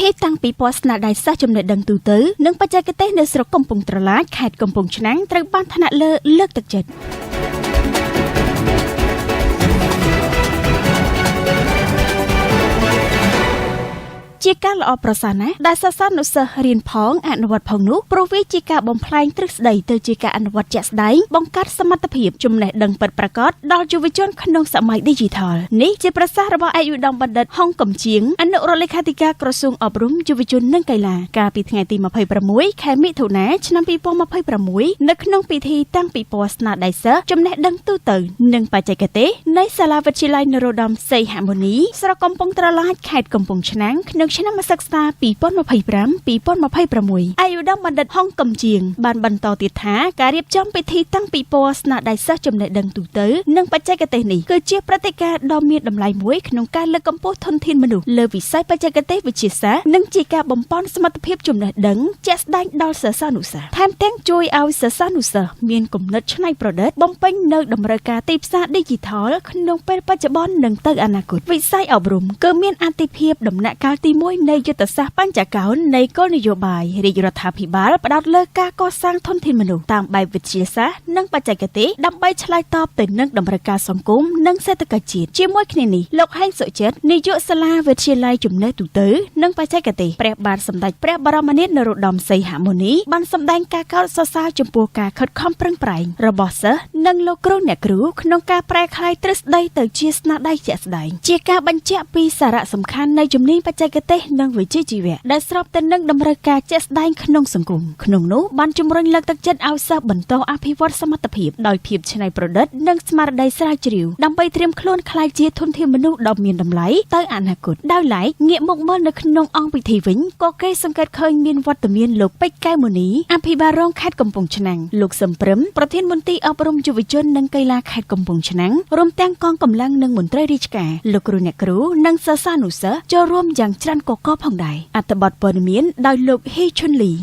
ធីតាំងពីពណ៌ស្នាដៃសិស្សចំណេះដឹងទូទៅនិងបច្ចេកទេសនៅស្រុកកំពង់ត្រឡាចខេត្តកំពង់ឆ្នាំងត្រូវបានថ្នាក់លើកទឹកចិត្តជាការល្អប្រសើរណាស់ដែលសិស្សានុសិស្សរៀនផងអនុវត្តផងនោះព្រោះវាជាការបំផ្លាញទ្រឹស្ដីទៅជាការអនុវត្តជាក់ស្ដែងបង្កើតសមត្ថភាពចំណេះដឹងពិតប្រាកដដល់យុវជនក្នុងសម័យ Digital នេះជាប្រសាសន៍របស់ឯកឧត្តមបណ្ឌិតហុងកំជាងអនុរដ្ឋលេខាធិការក្រសួងអប់រំយុវជននិងកីឡាកាលពីថ្ងៃទី26ខែមិថុនាឆ្នាំ2026នៅក្នុងពិធីតាំងពិព័រណ៍ស្នាដៃសិស្សចំណេះដឹងទូទៅនិងបច្ចេកទេសនៃសាលាវិទ្យាល័យនរោត្តមសីហមុនីស្រុកកំពង់ត្រឡាចខេត្តកំពង់ឆ្នាំងក្នុងឆ្នាំសិក្សា2025-2026 ឯកឧត្តមបណ្ឌិតហុងកំជាងបានបន្តទៀតថាការរៀបចំពិធីតាំងពិព័រណ៍ស្នាដៃសិស្សចំណេះដឹងទូទៅនិងបច្ចេកទេសនេះគឺជាព្រឹត្តិការណ៍ដ៏មានតម្លៃមួយក្នុងការលើកកម្ពស់ធនធានមនុស្សលើវិស័យបច្ចេកទេសវិទ្យាសាស្ត្រនិងជាការបំពេញសមត្ថភាពចំណេះដឹងជាក់ស្ដែងដល់សិស្សានុសិស្សថែមទាំងជួយឲ្យសិស្សានុសិស្សមានគំនិតច្នៃប្រឌិតបំពេញនៅតម្រូវការទីផ្សារ Digital ក្នុងពេលបច្ចុប្បន្ននិងទៅអនាគតវិស័យអប់រំគឺមានអាទិភាពដំណាក់កាលទី1នៃយុទ្ធសាស្ត្របញ្ចកោណនៃគោលនយោបាយរាជរដ្ឋាភិបាលផ្ដោតលើការកសាងធនធានមនុស្សតាមបែបវិទ្យាសាស្ត្រនិងបច្ចេកទេសដើម្បីឆ្លើយតបទៅនឹងតម្រូវការសង្គមនិងសេដ្ឋកិច្ចជាតិជាមួយគ្នានេះលោកហេងសុចិត្តនាយកសាលាវិទ្យាល័យចំណេះទូទៅនិងបច្ចេកទេសព្រះបាទសម្ដេចព្រះបរមនាថនរោត្តមសីហមុនីបានសម្ដែងការកោតសរសើរចំពោះការខិតខំប្រឹងប្រែងរបស់សិស្សនិងលោកគ្រូអ្នកគ្រូក្នុងការប្រែក្លាយទ្រឹស្ដីទៅជាស្នាដៃជាក់ស្ដែងជាការបញ្ជាក់ពីសារៈសំខាន់នៃជំនាញបច្ចេកទេសនិងវិជ្ជាជីវៈដែលស្របទៅនឹងតម្រូវការជាក់ស្ដែងក្នុងសង្គមក្នុងនោះបានជំរុញលើកទឹកចិត្តឲ្យសិស្សបន្តអភិវឌ្ឍសមត្ថភាពដោយភាពច្នៃប្រឌិតនិងស្មារតីស្រាវជ្រាវដើម្បីត្រៀមខ្លួនក្លាយជាធនធានមនុស្សដ៏មានតម្លៃទៅអនាគតដោយឡែកងាកមកមើលនៅក្នុងអង្គពិធីវិញក៏គេសង្កេតឃើញមានវត្តមានលោកពេជ្រកែវមុនីអភិបាលរងខេត្តកំពង់ឆ្នាំងលោកសឹមព្រឹមប្រធានមន្ទីរអប់រំយុវជននិងកីឡាខេត្តកំពង់ឆ្នាំងរួមទាំងកងកម្លាំងនិងមន្ត្រីរាជការលោកគ្រូអ្នកគ្រូនិងសិស្សានុសិស្សចូលរួមយ៉ាងច្រើនកកកផងដែរអត្ថបទព័ត៌មានដោយលោកហ៊ីឈុនលី